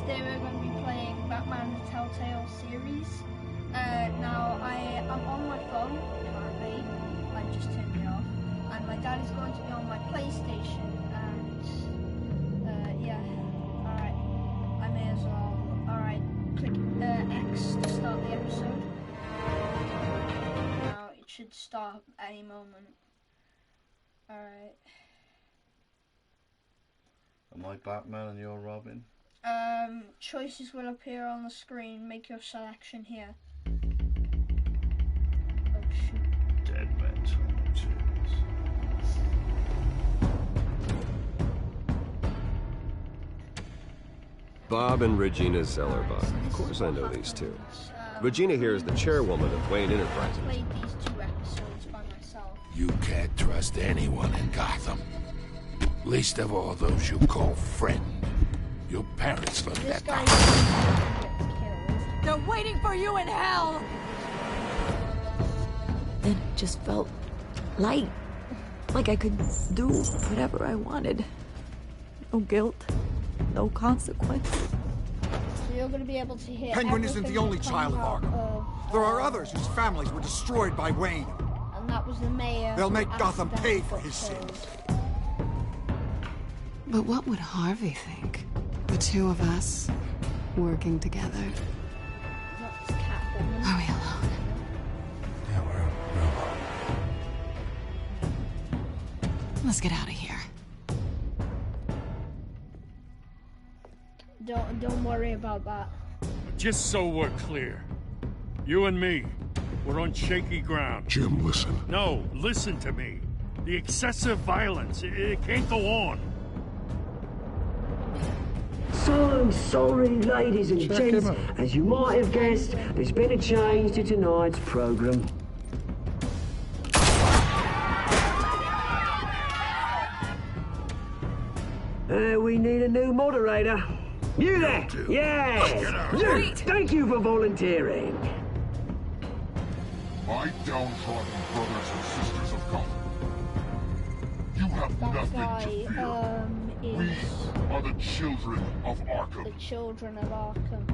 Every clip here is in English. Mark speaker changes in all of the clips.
Speaker 1: today we're going to be playing Batman the Telltale series. Now I'm on my phone currently. I just turned it off, and my dad is going to be on my PlayStation. And yeah, all right. I may as well. All right, click X to start the episode. Now it should start any moment. All right.
Speaker 2: Am I Batman and you're Robin?
Speaker 1: Choices will appear on the screen. Make your selection here. Oh shoot.
Speaker 2: Dead men cheers.
Speaker 3: Bob and Regina Zellerbach. Of course I know these two. Regina here is the chairwoman of Wayne Enterprises.
Speaker 1: I played these 2 episodes by myself.
Speaker 4: You can't trust anyone in Gotham. Least of all those you call friend. Your parents learned
Speaker 1: This
Speaker 4: that.
Speaker 1: guy gets killed.
Speaker 5: They're waiting for you in hell! Then it just felt light. Like I could do whatever I wanted. No guilt, no consequences.
Speaker 1: So you're going to be able to hear
Speaker 6: Penguin isn't
Speaker 1: everything
Speaker 6: the only
Speaker 1: that
Speaker 6: child of
Speaker 1: comes
Speaker 6: Arkham.
Speaker 1: out
Speaker 6: There are others whose families were destroyed by Wayne.
Speaker 1: And that was the mayor.
Speaker 6: They'll make
Speaker 1: who
Speaker 6: Gotham pay for
Speaker 1: accidentally
Speaker 6: his
Speaker 1: got killed.
Speaker 6: sins.
Speaker 7: But what would Harvey think? The two of us working together.
Speaker 1: That's Catwoman.
Speaker 7: Are we alone?
Speaker 4: Yeah, we're alone.
Speaker 7: Let's get out of here.
Speaker 1: Don't worry about that.
Speaker 8: Just so we're clear, you and me, we're on shaky ground.
Speaker 4: Jim, listen.
Speaker 8: No, listen to me. The excessive violence, it can't go on.
Speaker 9: So sorry, ladies and
Speaker 4: Check
Speaker 9: gents.
Speaker 4: him out.
Speaker 9: As you might have guessed, there's been a change to tonight's program. We need a new moderator. You there? Yeah! You! Thank you for volunteering.
Speaker 4: My downtrodden brothers and sisters of Gotham. You have
Speaker 1: That
Speaker 4: nothing
Speaker 1: guy,
Speaker 4: to fear. We
Speaker 1: is
Speaker 4: are the children of Arkham.
Speaker 1: the children of Arkham.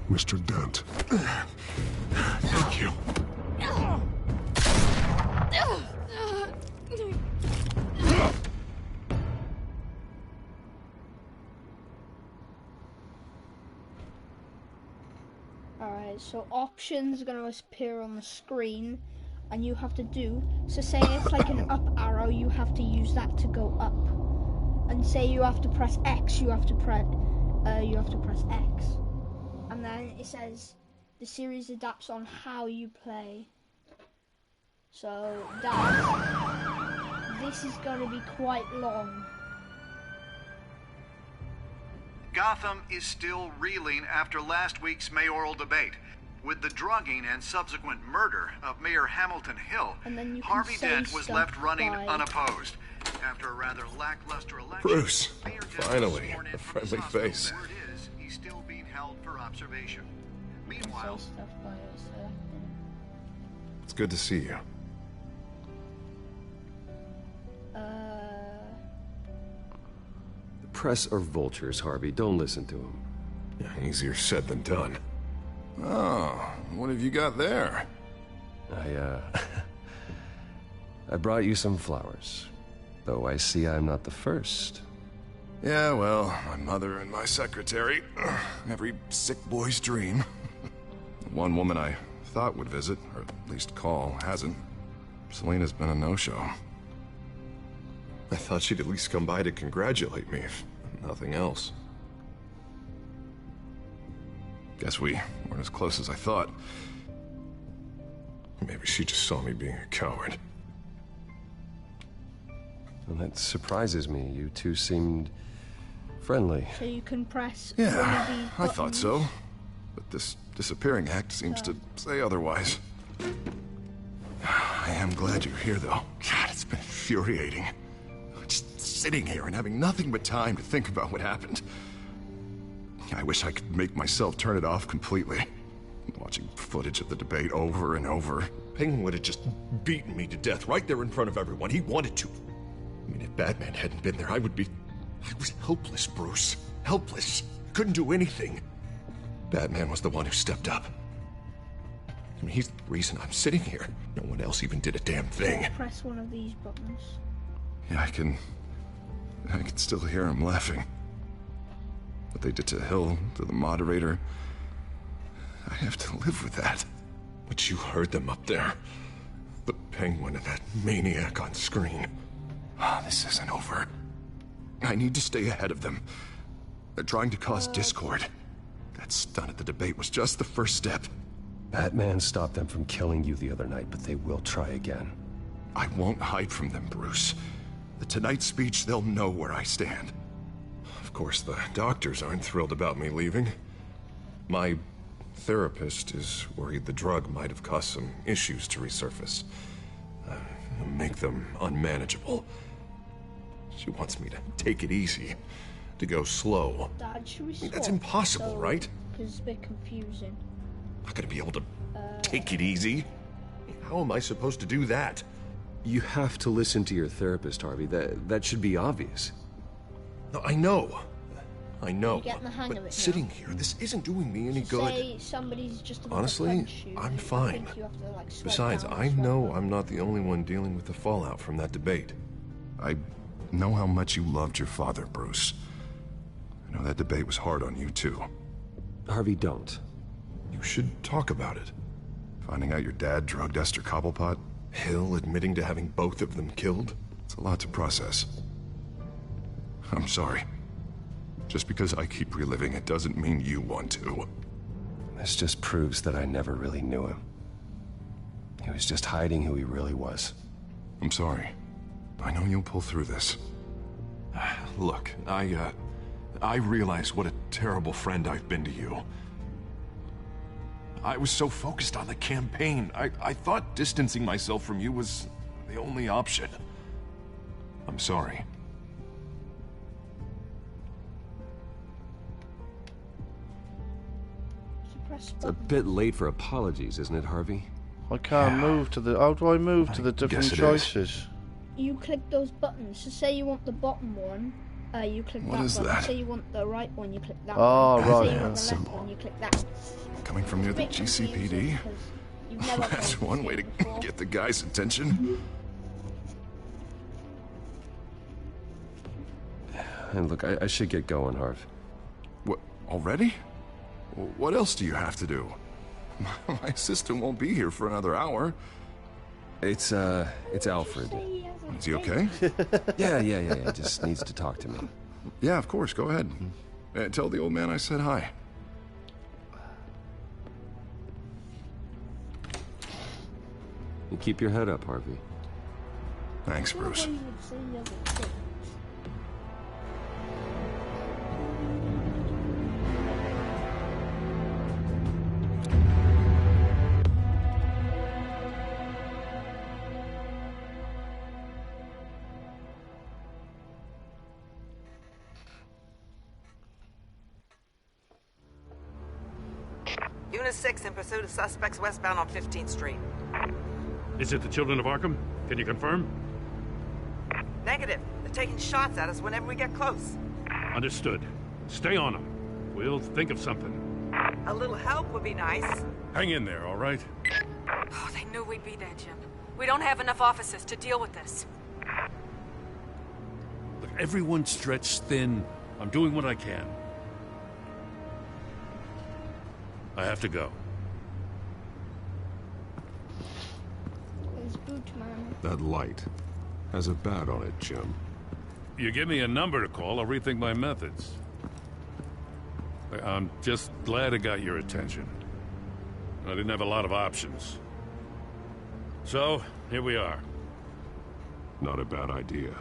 Speaker 4: Mr. Dent. Thank you.
Speaker 1: Alright, so options are going to appear on the screen, and you have to do, so say it's like an up arrow, you have to use that to go up. And say you have to press X, you have to press X. And then it says the series adapts on how you play. So this is going to be quite long.
Speaker 10: Gotham is still reeling after last week's mayoral debate. With the drugging and subsequent murder of Mayor Hamilton Hill,
Speaker 1: And then you can
Speaker 10: Harvey
Speaker 1: say
Speaker 10: Dent was
Speaker 1: stuff
Speaker 10: left running
Speaker 1: by-
Speaker 10: unopposed. After a rather lackluster election,
Speaker 4: Bruce,
Speaker 10: Mayor Dent was
Speaker 4: finally,
Speaker 10: sworn in
Speaker 4: a
Speaker 10: from his
Speaker 4: friendly
Speaker 10: hospital.
Speaker 4: face.
Speaker 10: Word is, he's still being held for observation.
Speaker 1: Say
Speaker 10: Meanwhile,
Speaker 1: stuff by selecting.
Speaker 4: It's good to see you.
Speaker 3: The press are vultures, Harvey. Don't listen to them.
Speaker 4: Yeah, easier said than done. Oh, what have you got there?
Speaker 3: I brought you some flowers. Though I see I'm not the first.
Speaker 4: Yeah, well, my mother and my secretary. Every sick boy's dream. One woman I thought would visit, or at least call, hasn't. Selena's been a no-show. I thought she'd at least come by to congratulate me, if nothing else. Guess we weren't as close as I thought. Maybe she just saw me being a coward.
Speaker 3: And that surprises me. You two seemed friendly.
Speaker 1: So you can press one of
Speaker 4: Yeah,
Speaker 1: these
Speaker 4: I thought so.
Speaker 1: buttons.
Speaker 4: But this disappearing act seems to say otherwise. I am glad you're here, though. God, it's been infuriating. Just sitting here and having nothing but time to think about what happened. I wish I could make myself turn it off completely. Watching footage of the debate over and over. Penguin would have just beaten me to death right there in front of everyone. He wanted to. I mean, if Batman hadn't been there, I would be I was helpless, Bruce. Helpless. Couldn't do anything. Batman was the one who stepped up. I mean, he's the reason I'm sitting here. No one else even did a damn thing.
Speaker 1: Press one of these buttons.
Speaker 4: Yeah, I can still hear him laughing. What they did to Hill, to the moderator, I have to live with that. But you heard them up there. The Penguin and that maniac on screen. This isn't over. I need to stay ahead of them. They're trying to cause discord. That stunt at the debate was just the first step.
Speaker 3: Batman stopped them from killing you the other night, but they will try again.
Speaker 4: I won't hide from them, Bruce. The Tonight speech, they'll know where I stand. Of course, the doctors aren't thrilled about me leaving. My therapist is worried the drug might have caused some issues to resurface. Make them unmanageable. She wants me to take it easy, to go slow.
Speaker 1: Dad, should we swap?
Speaker 4: That's impossible, right?
Speaker 1: Because it's a bit confusing.
Speaker 4: I'm not gonna be able to take it easy. How am I supposed to do that?
Speaker 3: You have to listen to your therapist, Harvey. That should be obvious.
Speaker 4: No, I know.
Speaker 1: You're getting the hang
Speaker 4: but
Speaker 1: of it
Speaker 4: sitting
Speaker 1: now.
Speaker 4: here, this isn't doing me any
Speaker 1: So
Speaker 4: good.
Speaker 1: say somebody's just about
Speaker 4: Honestly,
Speaker 1: to punch you,
Speaker 4: I'm
Speaker 1: I
Speaker 4: fine.
Speaker 1: think you have to, like, swipe
Speaker 4: Besides,
Speaker 1: down or
Speaker 4: I
Speaker 1: swipe
Speaker 4: know
Speaker 1: up.
Speaker 4: I'm not the only one dealing with the fallout from that debate. I know how much you loved your father, Bruce. I know that debate was hard on you, too.
Speaker 3: Harvey, don't.
Speaker 4: You should talk about it. Finding out your dad drugged Esther Cobblepot, Hill admitting to having both of them killed. It's a lot to process. I'm sorry. Just because I keep reliving it doesn't mean you want to.
Speaker 3: This just proves that I never really knew him. He was just hiding who he really was.
Speaker 4: I'm sorry. I know you'll pull through this. Look, I realize what a terrible friend I've been to you. I was so focused on the campaign. I thought distancing myself from you was the only option. I'm sorry.
Speaker 3: It's a bit late for apologies, isn't it, Harvey?
Speaker 2: I can't move to the... How do I move to the different choices?
Speaker 1: You click those buttons. So say you want the bottom one, you click
Speaker 4: What
Speaker 1: that
Speaker 4: is
Speaker 1: button.
Speaker 4: that?
Speaker 1: Say you want the right one, you click that
Speaker 2: Oh,
Speaker 1: one.
Speaker 2: right,
Speaker 1: Say you
Speaker 2: yeah.
Speaker 1: want the left one, you click that.
Speaker 4: Coming from near the
Speaker 1: It's a bit
Speaker 4: GCPD?
Speaker 1: confusing 'cause you've never
Speaker 4: That's
Speaker 1: played
Speaker 4: one
Speaker 1: this
Speaker 4: way to
Speaker 1: game before.
Speaker 4: get the guy's attention.
Speaker 3: And look, I should get going, Harv.
Speaker 4: What, already? What else do you have to do? My assistant won't be here for another hour.
Speaker 3: It's Alfred.
Speaker 4: Is he okay?
Speaker 3: Yeah. Just needs to talk to me.
Speaker 4: Yeah, of course. Go ahead. Tell the old man I said hi.
Speaker 3: You keep your head up, Harvey.
Speaker 4: Thanks,
Speaker 1: I don't know
Speaker 4: Bruce.
Speaker 1: why you would say the other things.
Speaker 11: Unit 6 in pursuit of suspects westbound on 15th Street.
Speaker 8: Is it the children of Arkham? Can you confirm?
Speaker 11: Negative. They're taking shots at us whenever we get close.
Speaker 8: Understood. Stay on them. We'll think of something.
Speaker 11: A little help would be nice.
Speaker 8: Hang in there, all right?
Speaker 12: Oh, they knew we'd be there, Jim. We don't have enough officers to deal with this.
Speaker 8: Look, everyone's stretched thin. I'm doing what I can. I have to go.
Speaker 1: It's Bootman.
Speaker 3: That light has a bat on it, Jim.
Speaker 8: You give me a number to call, I'll rethink my methods. I'm just glad it got your attention. I didn't have a lot of options. So, here we are.
Speaker 3: Not a bad idea.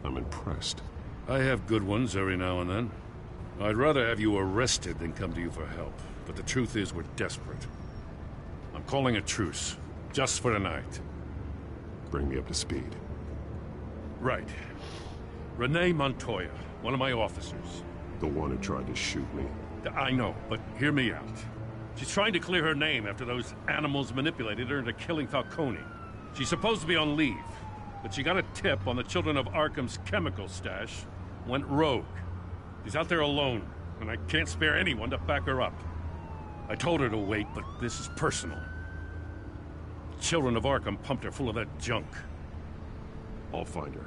Speaker 3: I'm impressed.
Speaker 8: I have good ones every now and then. I'd rather have you arrested than come to you for help. But the truth is, we're desperate. I'm calling a truce, just for tonight.
Speaker 3: Bring me up to speed.
Speaker 8: Right. Renee Montoya, one of my officers.
Speaker 3: The one who tried to shoot me.
Speaker 8: I know, but hear me out. She's trying to clear her name after those animals manipulated her into killing Falcone. She's supposed to be on leave, but she got a tip on the Children of Arkham's chemical stash, went rogue. She's out there alone, and I can't spare anyone to back her up. I told her to wait, but this is personal. The Children of Arkham pumped her full of that junk.
Speaker 13: I'll find her.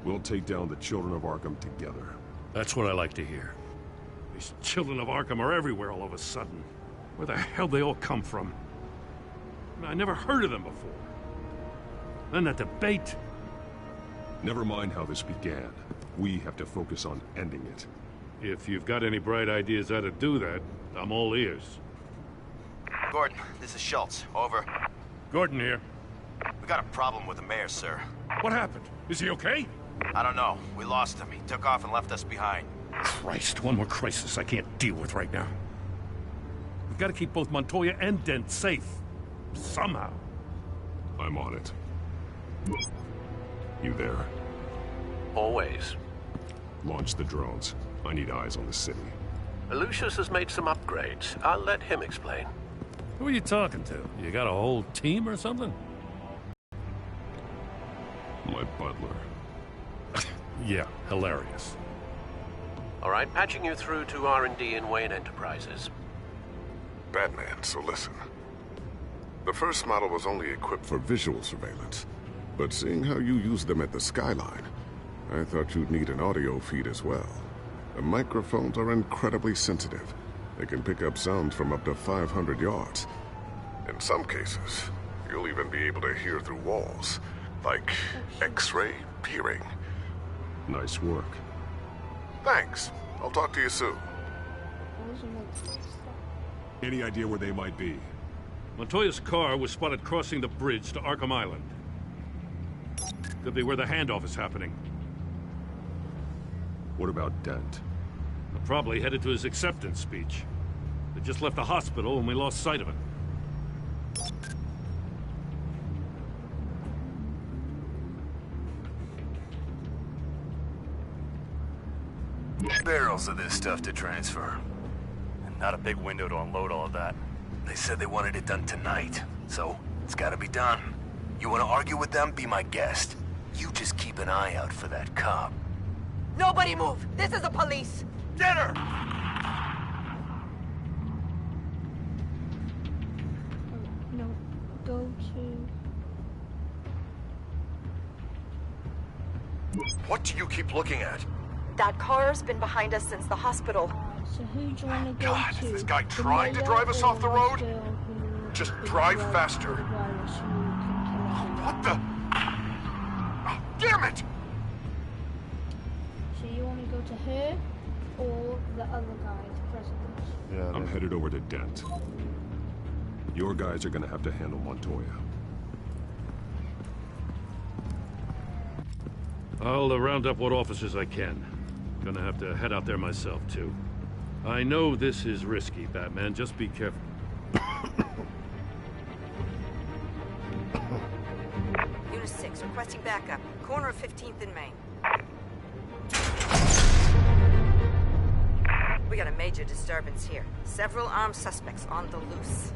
Speaker 13: We'll take down the Children of Arkham together.
Speaker 8: That's what I like to hear. These Children of Arkham are everywhere all of a sudden. Where the hell they all come from? I never heard of them before. Then that debate.
Speaker 13: Never mind how this began. We have to focus on ending it.
Speaker 8: If you've got any bright ideas how to do that, I'm all ears.
Speaker 14: Gordon, this is Schultz. Over.
Speaker 8: Gordon here.
Speaker 14: We got a problem with the mayor, sir.
Speaker 8: What happened? Is he okay?
Speaker 14: I don't know. We lost him. He took off and left us behind.
Speaker 8: Christ, one more crisis I can't deal with right now. We've got to keep both Montoya and Dent safe. Somehow.
Speaker 13: I'm on it. You there?
Speaker 15: Always.
Speaker 13: Launch the drones. I need eyes on the city.
Speaker 15: Lucius has made some upgrades. I'll let him explain.
Speaker 8: Who are you talking to? You got a whole team or something?
Speaker 13: My butler.
Speaker 8: Yeah, hilarious.
Speaker 15: All right, patching you through to R&D in Wayne Enterprises.
Speaker 16: Batman, so listen. The first model was only equipped for visual surveillance, but seeing how you use them at the Skyline, I thought you'd need an audio feed as well. The microphones are incredibly sensitive. They can pick up sounds from up to 500 yards. In some cases, you'll even be able to hear through walls, like X-ray peering.
Speaker 13: Nice work.
Speaker 16: Thanks. I'll talk to you soon.
Speaker 13: Any idea where they might be?
Speaker 8: Montoya's car was spotted crossing the bridge to Arkham Island. Could be where the handoff is happening.
Speaker 13: What about Dent?
Speaker 8: Probably headed to his acceptance speech. They just left the hospital and we lost sight of it.
Speaker 17: Barrels of this stuff to transfer. And not a big window to unload all of that. They said they wanted it done tonight, so it's gotta be done. You wanna argue with them? Be my guest. You just keep an eye out for that cop.
Speaker 12: Nobody move! This is the police!
Speaker 17: Get her!
Speaker 1: No, go to...
Speaker 17: What do you keep looking at?
Speaker 18: That car's been behind us since the hospital.
Speaker 1: So who do you want to go
Speaker 17: God,
Speaker 1: to?
Speaker 17: is this guy
Speaker 1: The
Speaker 17: trying to
Speaker 1: mayor
Speaker 17: drive us
Speaker 1: or
Speaker 17: off the road?
Speaker 1: girl who
Speaker 17: Just
Speaker 1: is
Speaker 17: drive
Speaker 1: driving
Speaker 17: faster.
Speaker 1: the virus who can kill everyone?
Speaker 17: What the? Oh, damn it!
Speaker 1: So you want to go to her or the other guy, the president?
Speaker 13: Yeah, I'm headed over to Dent. Your guys are gonna have to handle Montoya.
Speaker 8: I'll round up what officers I can. Gonna have to head out there myself, too. I know this is risky, Batman. Just be careful.
Speaker 11: Unit 6, requesting backup. Corner of 15th and Main. We got a major disturbance here. Several armed suspects on the loose.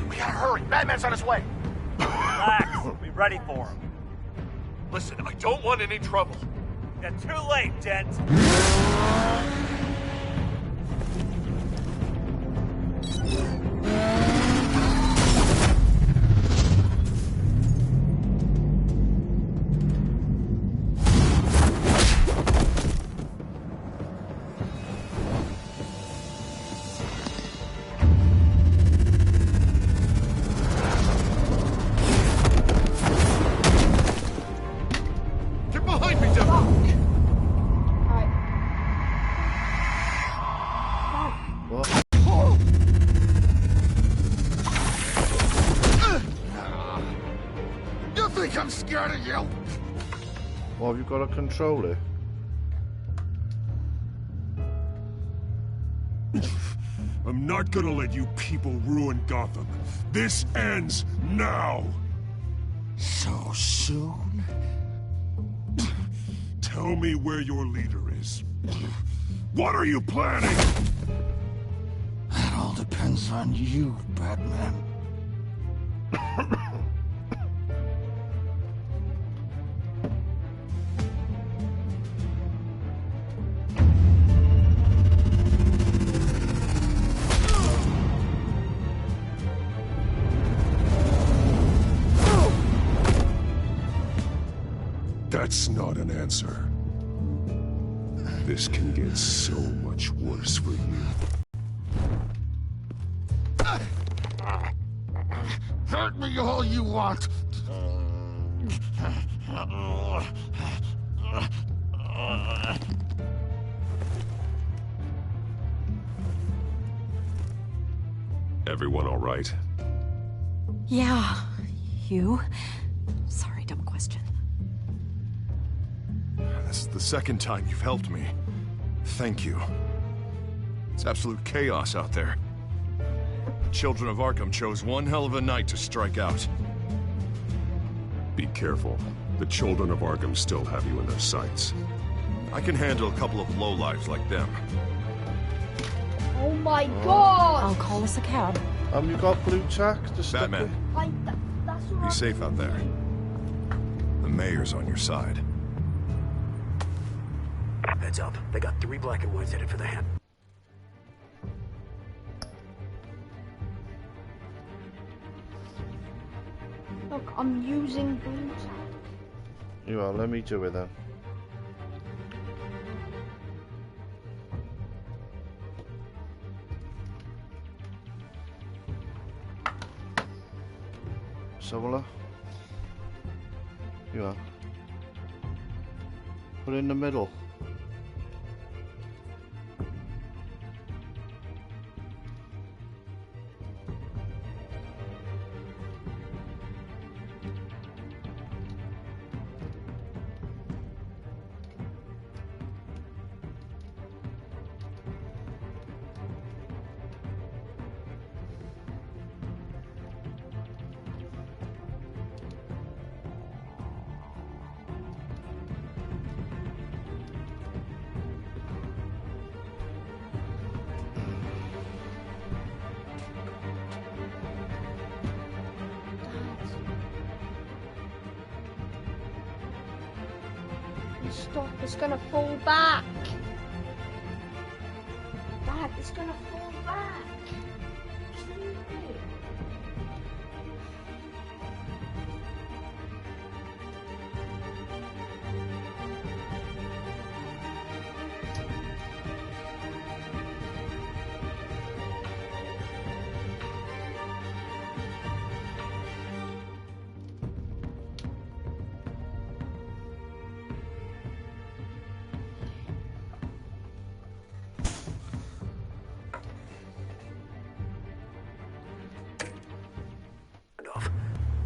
Speaker 17: We gotta hurry. Batman's on his way.
Speaker 9: Relax. Be ready for him.
Speaker 17: Listen, I don't want any trouble.
Speaker 9: You're too late, Dent.
Speaker 17: Get behind me, devil!
Speaker 2: What?
Speaker 17: You think I'm scared of you?
Speaker 2: Well, have you got a controller?
Speaker 13: I'm not gonna let you people ruin Gotham. This ends now!
Speaker 17: So
Speaker 16: soon? Tell me where your leader is. What are you planning?
Speaker 19: That all depends on you, Batman.
Speaker 16: That's not an answer. This can get so much worse for you.
Speaker 19: Hurt me all you want.
Speaker 13: Everyone all right?
Speaker 5: Yeah. You? Sorry, dumb question.
Speaker 4: This is the second time you've helped me. Thank you. It's absolute chaos out there. The children of Arkham chose one hell of a night to strike out.
Speaker 13: Be careful. The children of Arkham still have you in their sights.
Speaker 4: I can handle a couple of lowlifes like them.
Speaker 1: Oh my god!
Speaker 5: I'll call us a cab.
Speaker 2: You got blue tack to stick
Speaker 4: Batman,
Speaker 1: That's what
Speaker 4: be safe out there. The mayor's on your side.
Speaker 17: Heads up. They got 3 black and whites headed for the hand.
Speaker 1: Look, I'm using blue tack.
Speaker 2: You are, let me do it then. Similar. You are. Put it in the middle.
Speaker 1: Stop, it's gonna fall back. Dad, it's gonna fall back. Just leave it.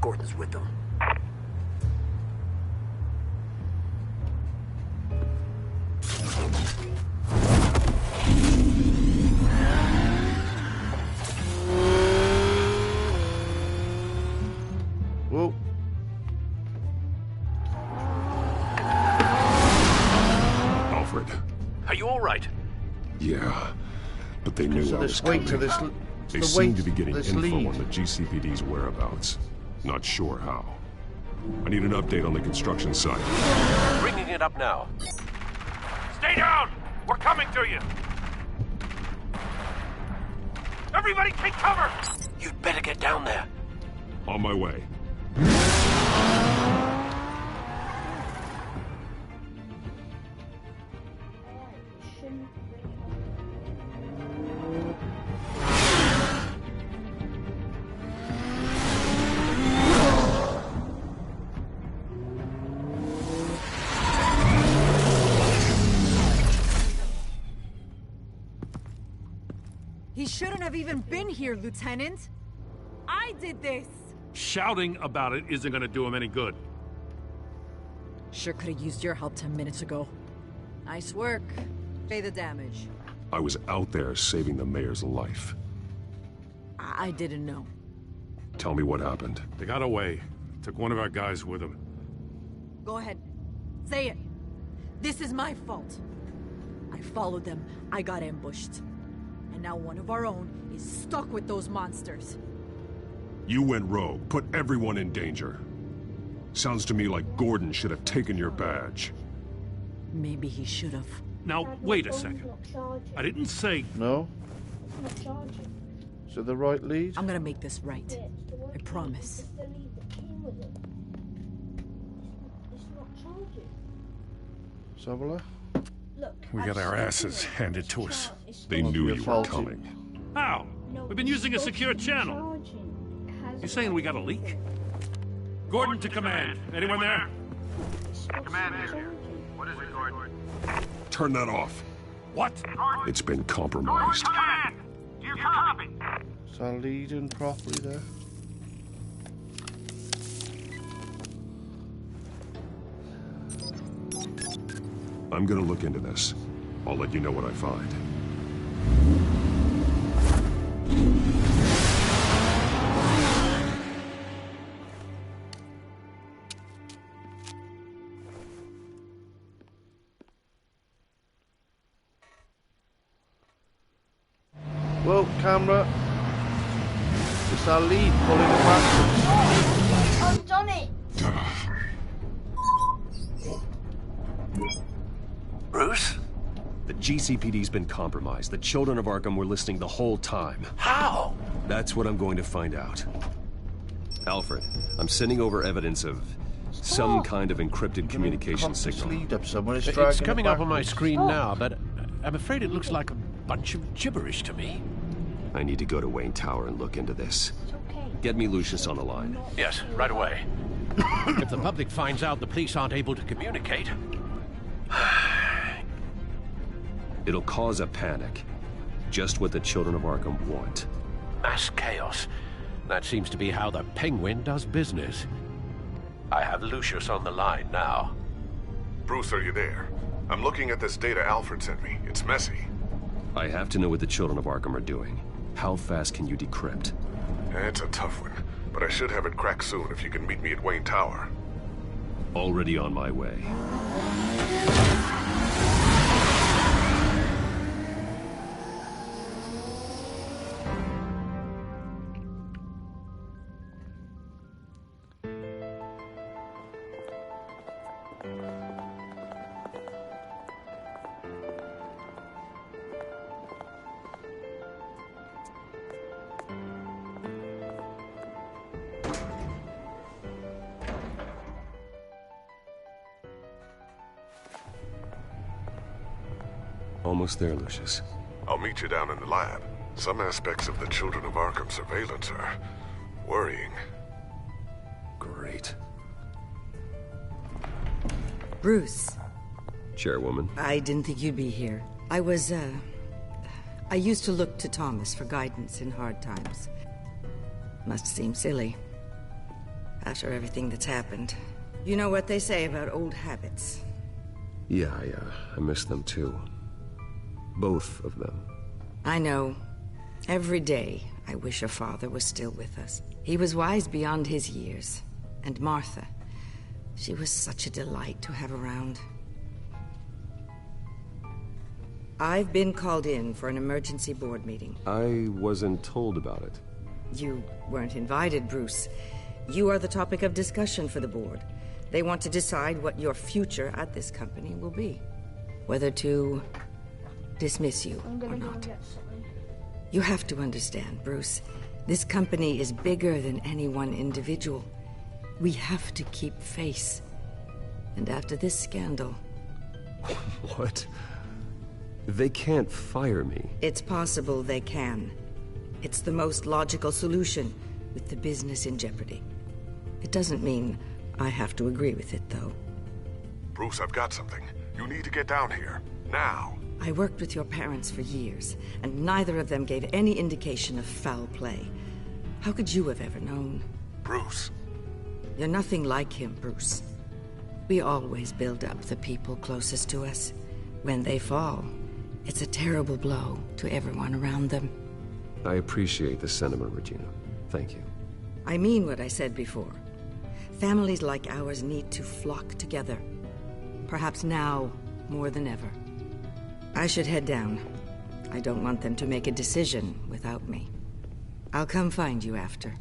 Speaker 17: Gordon's with them.
Speaker 2: Whoa.
Speaker 13: Alfred.
Speaker 15: Are you all right?
Speaker 13: Yeah, but they knew I was coming. They seem to be getting info on the GCPD's whereabouts. Not sure how. I need an update on the construction site.
Speaker 15: Bringing it up now.
Speaker 8: Stay down! We're coming to you! Everybody take cover!
Speaker 15: You'd better get down there.
Speaker 13: On my way.
Speaker 20: He shouldn't have even been here, Lieutenant. I did this.
Speaker 8: Shouting about it isn't gonna do him any good.
Speaker 20: Sure could have used your help 10 minutes ago. Nice work. Pay the damage.
Speaker 13: I was out there saving the mayor's life.
Speaker 20: I didn't know.
Speaker 13: Tell me what happened.
Speaker 8: They got away. Took one of our guys with them.
Speaker 20: Go ahead. Say it. This is my fault. I followed them. I got ambushed. And now one of our own is stuck with those monsters.
Speaker 13: You went rogue, put everyone in danger. Sounds to me like Gordon should have taken your badge.
Speaker 20: Maybe he should have.
Speaker 8: Now, wait a second. I didn't say...
Speaker 2: No? Is it the right lead?
Speaker 20: I'm gonna make this right. I promise.
Speaker 2: Let's have a look.
Speaker 8: We got our asses handed to us.
Speaker 13: They knew you were coming.
Speaker 8: How? We've been using a secure channel. You saying we got a leak? Gordon to command. Anyone there?
Speaker 10: Command here. What is it, Gordon?
Speaker 13: Turn that off.
Speaker 8: What?
Speaker 13: It's been compromised.
Speaker 10: Command! You copy?
Speaker 2: Is that leading properly there?
Speaker 13: I'm gonna look into this. I'll let you know what I find.
Speaker 2: Well, camera. It's our lead pulling it backwards.
Speaker 1: I've done it!
Speaker 3: Bruce? The GCPD's been compromised. The children of Arkham were listening the whole time.
Speaker 15: How?
Speaker 3: That's what I'm going to find out. Alfred, I'm sending over evidence of some kind of encrypted communication signal.
Speaker 2: Lead up somewhere.
Speaker 15: It's coming up on my screen now, but I'm afraid it looks like a bunch of gibberish to me.
Speaker 3: I need to go to Wayne Tower and look into this. Get me Lucius on the line.
Speaker 15: Yes, right away. If the public finds out the police aren't able to communicate...
Speaker 3: It'll cause a panic. Just what the children of Arkham want.
Speaker 15: Mass chaos. That seems to be how the Penguin does business. I have Lucius on the line now.
Speaker 16: Bruce, are you there? I'm looking at this data Alfred sent me. It's messy.
Speaker 3: I have to know what the children of Arkham are doing. How fast can you decrypt?
Speaker 16: It's a tough one, but I should have it cracked soon if you can meet me at Wayne Tower.
Speaker 3: Already on my way. Almost there, Lucius.
Speaker 16: I'll meet you down in the lab. Some aspects of the Children of Arkham surveillance are worrying.
Speaker 3: Great.
Speaker 21: Bruce.
Speaker 3: Chairwoman.
Speaker 21: I didn't think you'd be here. I used to look to Thomas for guidance in hard times. Must seem silly. After everything that's happened. You know what they say about old habits.
Speaker 3: Yeah, I miss them too. Both of them.
Speaker 21: I know. Every day, I wish your father was still with us. He was wise beyond his years. And Martha, she was such a delight to have around. I've been called in for an emergency board meeting.
Speaker 3: I wasn't told about it.
Speaker 21: You weren't invited, Bruce. You are the topic of discussion for the board. They want to decide what your future at this company will be. Whether to dismiss you or not. You have to understand, Bruce. This company is bigger than any one individual. We have to keep face. And after this scandal...
Speaker 3: What? They can't fire me.
Speaker 21: It's possible they can. It's the most logical solution, with the business in jeopardy. It doesn't mean I have to agree with it, though.
Speaker 16: Bruce, I've got something. You need to get down here. Now.
Speaker 21: I worked with your parents for years, and neither of them gave any indication of foul play. How could you have ever known?
Speaker 16: Bruce.
Speaker 21: You're nothing like him, Bruce. We always build up the people closest to us. When they fall, it's a terrible blow to everyone around them.
Speaker 3: I appreciate the sentiment, Regina. Thank you.
Speaker 21: I mean what I said before. Families like ours need to flock together. Perhaps now, more than ever. I should head down. I don't want them to make a decision without me. I'll come find you after.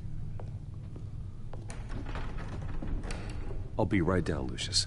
Speaker 3: I'll be right down, Lucius.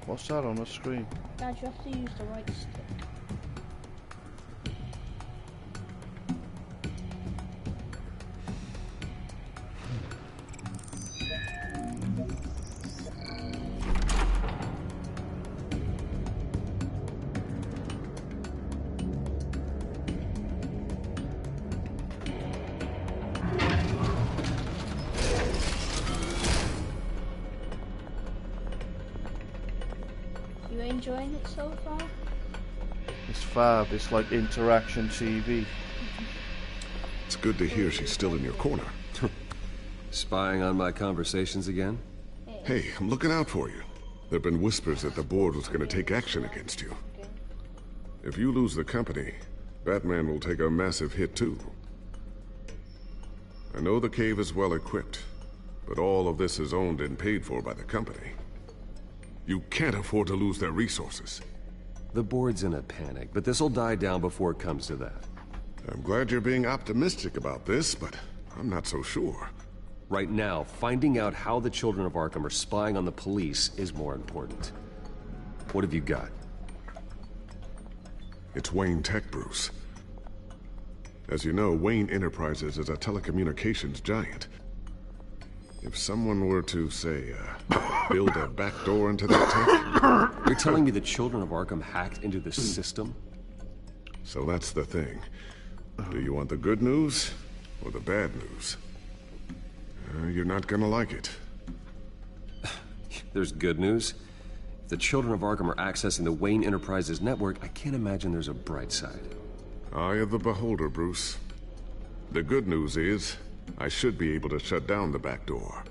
Speaker 2: What's that on the screen?
Speaker 1: Dad, you have to use the right stick. You enjoying it so far?
Speaker 2: It's fab. It's like interaction TV.
Speaker 16: It's good to hear she's still in your corner.
Speaker 3: Spying on my conversations again?
Speaker 16: Hey, I'm looking out for you. There have been whispers that the board was going to take action against you. If you lose the company, Batman will take a massive hit too. I know the cave is well equipped, but all of this is owned and paid for by the company. You can't afford to lose their resources.
Speaker 3: The board's in a panic, but this'll die down before it comes to that.
Speaker 16: I'm glad you're being optimistic about this, but I'm not so sure.
Speaker 3: Right now, finding out how the children of Arkham are spying on the police is more important. What have you got?
Speaker 16: It's Wayne Tech, Bruce. As you know, Wayne Enterprises is a telecommunications giant. If someone were to, say, build a backdoor into that tech...
Speaker 3: You're telling me the children of Arkham hacked into the system?
Speaker 16: So that's the thing. Do you want the good news or the bad news? You're not gonna like it.
Speaker 3: There's good news. If the children of Arkham are accessing the Wayne Enterprises network, I can't imagine there's a bright side.
Speaker 16: Eye of the beholder, Bruce. The good news is, I should be able to shut down the back door.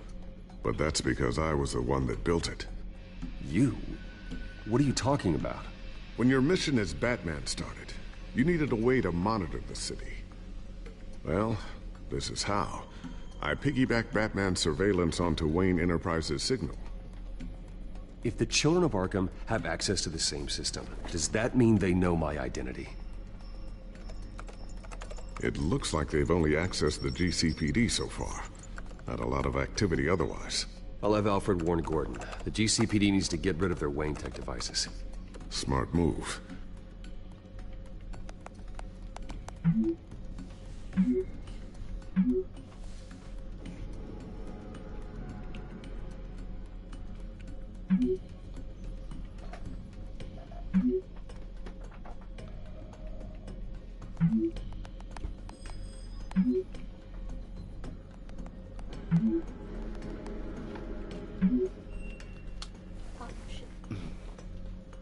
Speaker 16: But that's because I was the one that built it.
Speaker 3: You? What are you talking about?
Speaker 16: When your mission as Batman started, you needed a way to monitor the city. Well, this is how. I piggybacked Batman's surveillance onto Wayne Enterprises' signal.
Speaker 3: If the children of Arkham have access to the same system, does that mean they know my identity?
Speaker 16: It looks like they've only accessed the GCPD so far. Not a lot of activity otherwise.
Speaker 3: I'll have Alfred warn Gordon. The GCPD needs to get rid of their Wayne Tech devices.
Speaker 16: Smart move.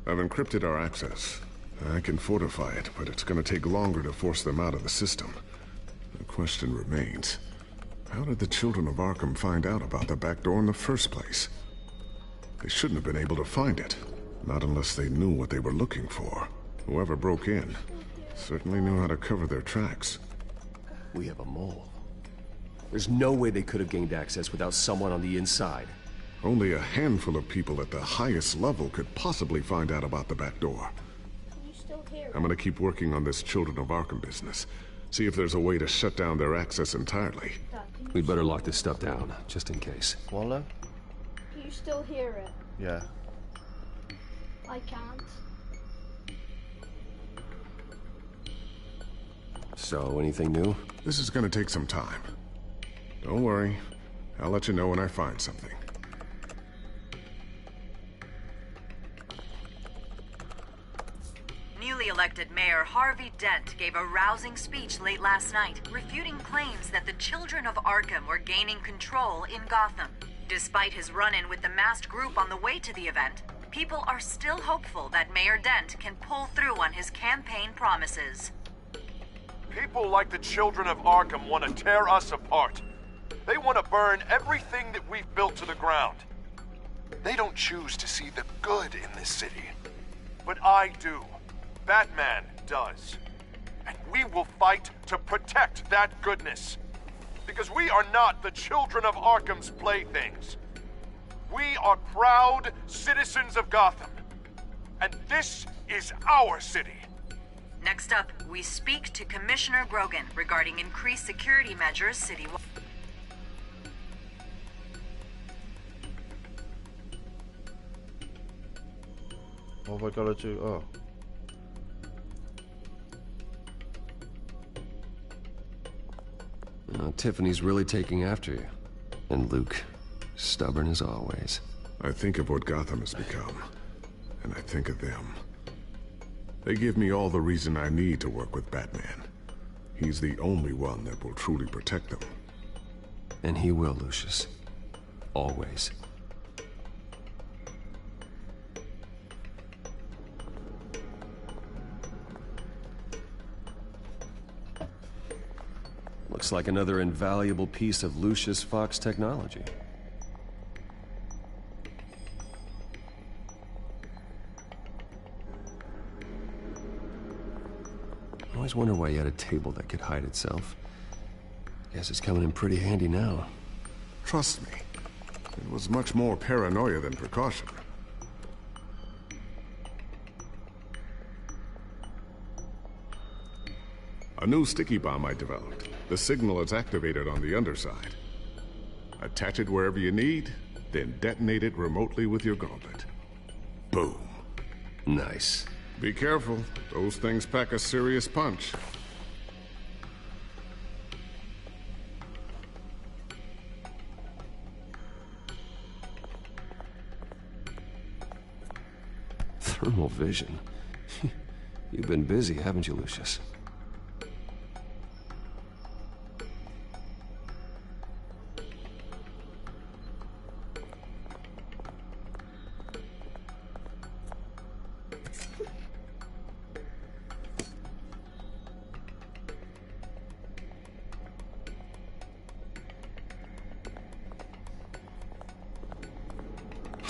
Speaker 16: I've encrypted our access. I can fortify it, but it's going to take longer to force them out of the system. The question remains, how did the children of Arkham find out about the back door in the first place? They shouldn't have been able to find it, not unless they knew what they were looking for. Whoever broke in certainly knew how to cover their tracks.
Speaker 3: We have a mole. There's no way they could have gained access without someone on the inside.
Speaker 16: Only a handful of people at the highest level could possibly find out about the back door. I'm gonna keep working on this Children of Arkham business. See if there's a way to shut down their access entirely.
Speaker 3: We'd better lock this stuff down, just in case.
Speaker 2: Wallow?
Speaker 1: Can you still hear it?
Speaker 2: Yeah.
Speaker 1: I can't.
Speaker 3: So, anything new?
Speaker 16: This is gonna take some time. Don't worry. I'll let you know when I find something.
Speaker 6: Newly elected Mayor Harvey Dent gave a rousing speech late last night, refuting claims that the children of Arkham were gaining control in Gotham. Despite his run-in with the masked group on the way to the event, people are still hopeful that Mayor Dent can pull through on his campaign promises.
Speaker 22: People like the children of Arkham want to tear us apart. They want to burn everything that we've built to the ground. They don't choose to see the good in this city. But I do. Batman does. And we will fight to protect that goodness. Because we are not the children of Arkham's playthings. We are proud citizens of Gotham. And this is our city.
Speaker 6: Next up, we speak to Commissioner Grogan regarding increased security measures citywide.
Speaker 2: What have I got to do? Oh.
Speaker 3: Tiffany's really taking after you. And Luke, stubborn as always.
Speaker 16: I think of what Gotham has become, and I think of them. They give me all the reason I need to work with Batman. He's the only one that will truly protect them.
Speaker 3: And he will, Lucius. Always. Looks like another invaluable piece of Lucius Fox technology. I always wonder why you had a table that could hide itself. Guess it's coming in pretty handy now.
Speaker 16: Trust me, it was much more paranoia than precaution. A new sticky bomb I developed. The signal is activated on the underside. Attach it wherever you need, then detonate it remotely with your gauntlet. Boom.
Speaker 3: Nice.
Speaker 16: Be careful. Those things pack a serious punch.
Speaker 3: Thermal vision. You've been busy, haven't you, Lucius?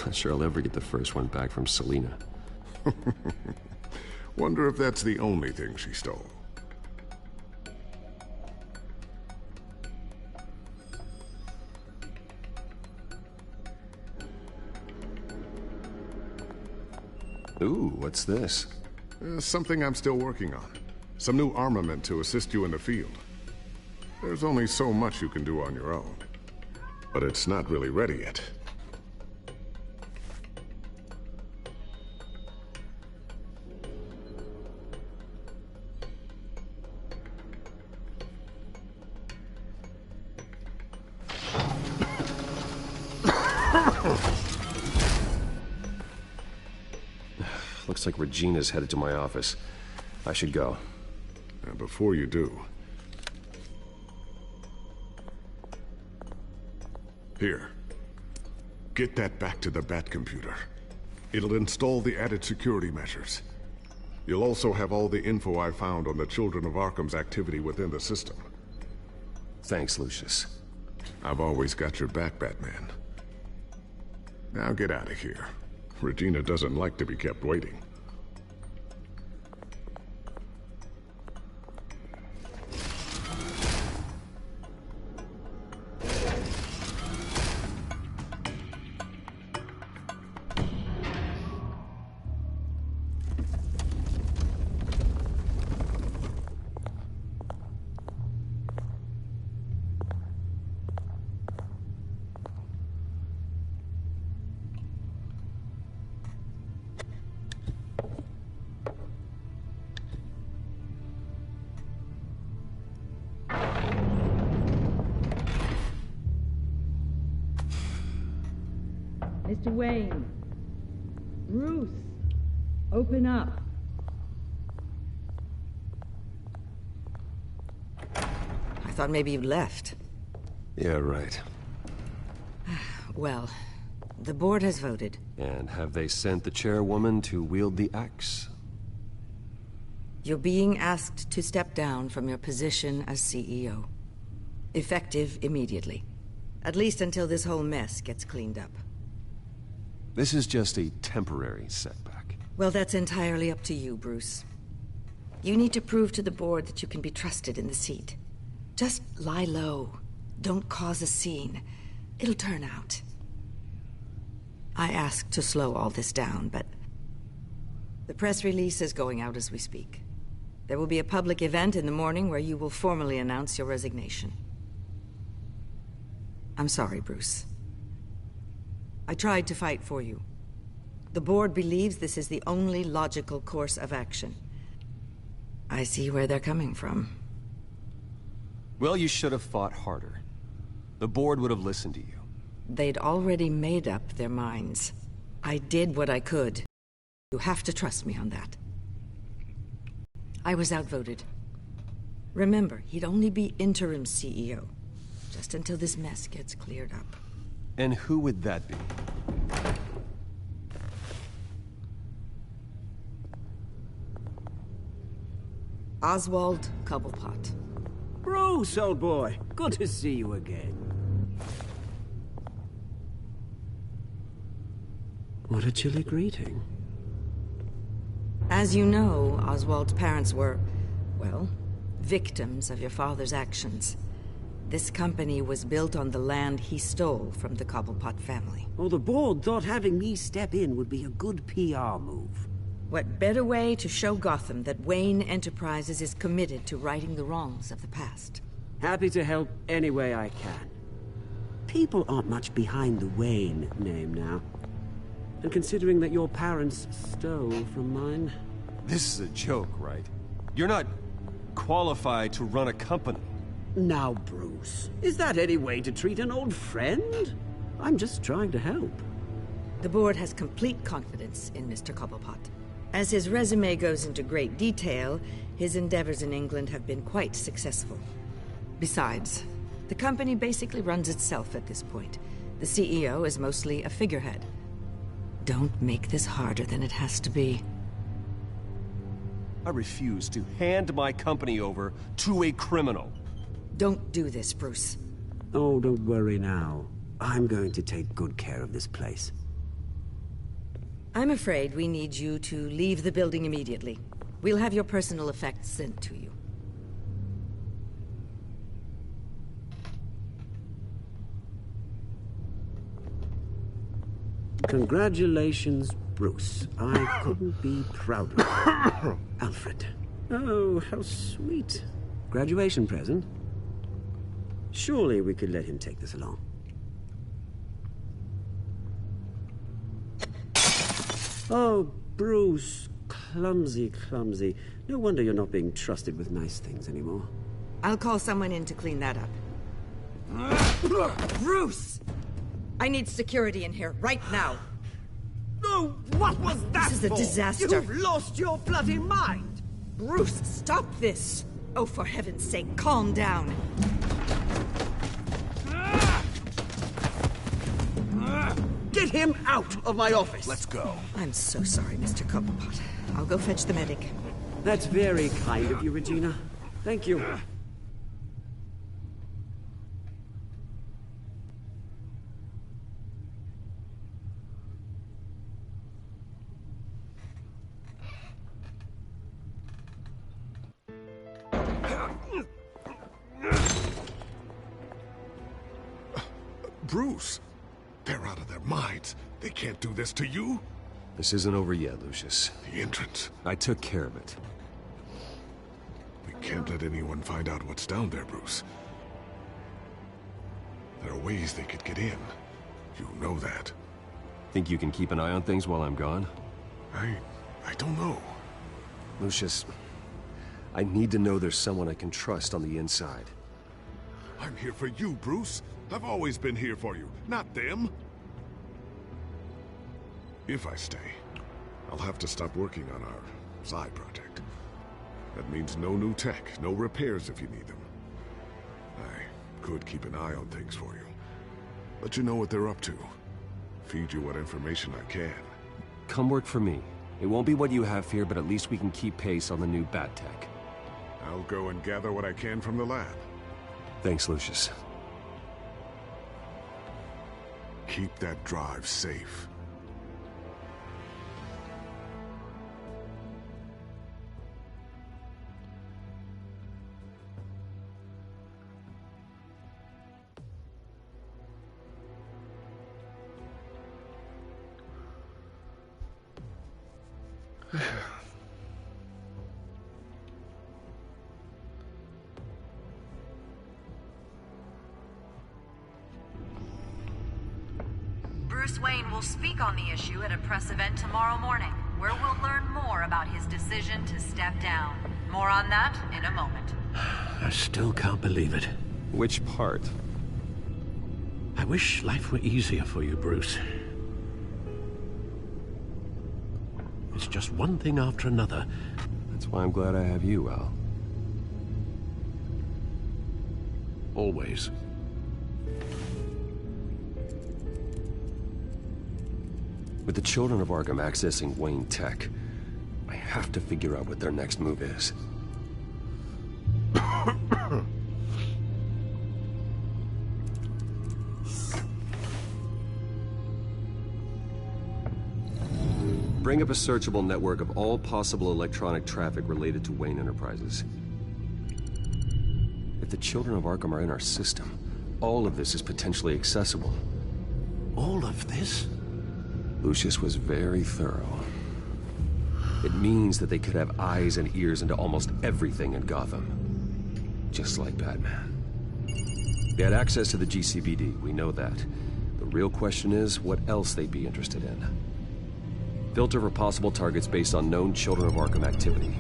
Speaker 3: Not sure I'll ever get the first one back from Selina.
Speaker 16: Wonder if that's the only thing she stole.
Speaker 3: Ooh, what's this?
Speaker 16: Something I'm still working on. Some new armament to assist you in the field. There's only so much you can do on your own. But it's not really ready yet.
Speaker 3: Looks like Regina's headed to my office. I should go.
Speaker 16: And before you do... Here. Get that back to the Bat computer. It'll install the added security measures. You'll also have all the info I found on the Children of Arkham's activity within the system.
Speaker 3: Thanks, Lucius.
Speaker 16: I've always got your back, Batman. Now get out of here. Regina doesn't like to be kept waiting.
Speaker 5: Mr. Wayne. Bruce, open up.
Speaker 21: I thought maybe you'd left.
Speaker 3: Yeah, right.
Speaker 21: Well, the board has voted.
Speaker 3: And have they sent the chairwoman to wield the axe?
Speaker 21: You're being asked to step down from your position as CEO. Effective immediately. At least until this whole mess gets cleaned up.
Speaker 3: This is just a temporary setback.
Speaker 21: Well, that's entirely up to you, Bruce. You need to prove to the board that you can be trusted in the seat. Just lie low. Don't cause a scene. It'll turn out. I asked to slow all this down, but the press release is going out as we speak. There will be a public event in the morning where you will formally announce your resignation. I'm sorry, Bruce. I tried to fight for you. The board believes this is the only logical course of action. I see where they're coming from.
Speaker 3: Well, you should have fought harder. The board would have listened to you.
Speaker 21: They'd already made up their minds. I did what I could. You have to trust me on that. I was outvoted. Remember, he'd only be interim CEO. Just until this mess gets cleared up.
Speaker 3: And who would that be?
Speaker 21: Oswald Cobblepot.
Speaker 7: Bruce, old boy. Good to see you again. What a chilly greeting.
Speaker 21: As you know, Oswald's parents were, well, victims of your father's actions. This company was built on the land he stole from the Cobblepot family.
Speaker 7: Well, the board thought having me step in would be a good PR move.
Speaker 21: What better way to show Gotham that Wayne Enterprises is committed to righting the wrongs of the past?
Speaker 7: Happy to help any way I can. People aren't much behind the Wayne name now. And considering that your parents stole from mine...
Speaker 3: This is a joke, right? You're not qualified to run a company.
Speaker 7: Now, Bruce, is that any way to treat an old friend? I'm just trying to help.
Speaker 21: The board has complete confidence in Mr. Cobblepot. As his resume goes into great detail, his endeavors in England have been quite successful. Besides, the company basically runs itself at this point. The CEO is mostly a figurehead. Don't make this harder than it has to be.
Speaker 3: I refuse to hand my company over to a criminal.
Speaker 21: Don't do this, Bruce.
Speaker 7: Oh, don't worry now. I'm going to take good care of this place.
Speaker 21: I'm afraid we need you to leave the building immediately. We'll have your personal effects sent to you.
Speaker 7: Congratulations, Bruce. I couldn't be prouder of you. Alfred. Oh, how sweet. Graduation present? Surely we could let him take this along. Oh, Bruce. Clumsy, clumsy. No wonder you're not being trusted with nice things anymore.
Speaker 21: I'll call someone in to clean that up. Bruce! I need security in here, right now.
Speaker 7: No, what was that
Speaker 21: This is a
Speaker 7: for?
Speaker 21: disaster.
Speaker 7: You've lost your bloody mind!
Speaker 21: Bruce, stop this! Oh, for heaven's sake, calm down.
Speaker 7: Get him out of my office!
Speaker 3: Let's go.
Speaker 21: I'm so sorry, Mr. Cobblepot. I'll go fetch the medic.
Speaker 7: That's very kind of you, Regina. Thank you.
Speaker 16: Bruce, they're out of their minds. They can't do this to you.
Speaker 3: This isn't over yet, Lucius.
Speaker 16: The entrance.
Speaker 3: I took care of it.
Speaker 16: We can't let anyone find out what's down there, Bruce. There are ways they could get in. You know that.
Speaker 3: Think you can keep an eye on things while I'm gone?
Speaker 16: I don't know.
Speaker 3: Lucius, I need to know there's someone I can trust on the inside.
Speaker 16: I'm here for you, Bruce. I've always been here for you, not them. If I stay, I'll have to stop working on our side project. That means no new tech, no repairs if you need them. I could keep an eye on things for you. Let you know what they're up to. Feed you what information I can.
Speaker 3: Come work for me. It won't be what you have here, but at least we can keep pace on the new bat tech.
Speaker 16: I'll go and gather what I can from the lab.
Speaker 3: Thanks, Lucius.
Speaker 16: Keep that drive safe.
Speaker 6: Bruce Wayne will speak on the issue at a press event tomorrow morning, where we'll learn more about his decision to step down. More on that in a moment.
Speaker 15: I still can't believe it.
Speaker 3: Which part?
Speaker 15: I wish life were easier for you, Bruce. It's just one thing after another.
Speaker 3: That's why I'm glad I have you, Al.
Speaker 15: Always.
Speaker 3: With the children of Arkham accessing Wayne Tech, I have to figure out what their next move is. Bring up a searchable network of all possible electronic traffic related to Wayne Enterprises. If the children of Arkham are in our system, all of this is potentially accessible.
Speaker 15: All of this?
Speaker 3: Lucius was very thorough. It means that they could have eyes and ears into almost everything in Gotham. Just like Batman. They had access to the GCPD, we know that. The real question is what else they'd be interested in. Filter for possible targets based on known Children of Arkham activity.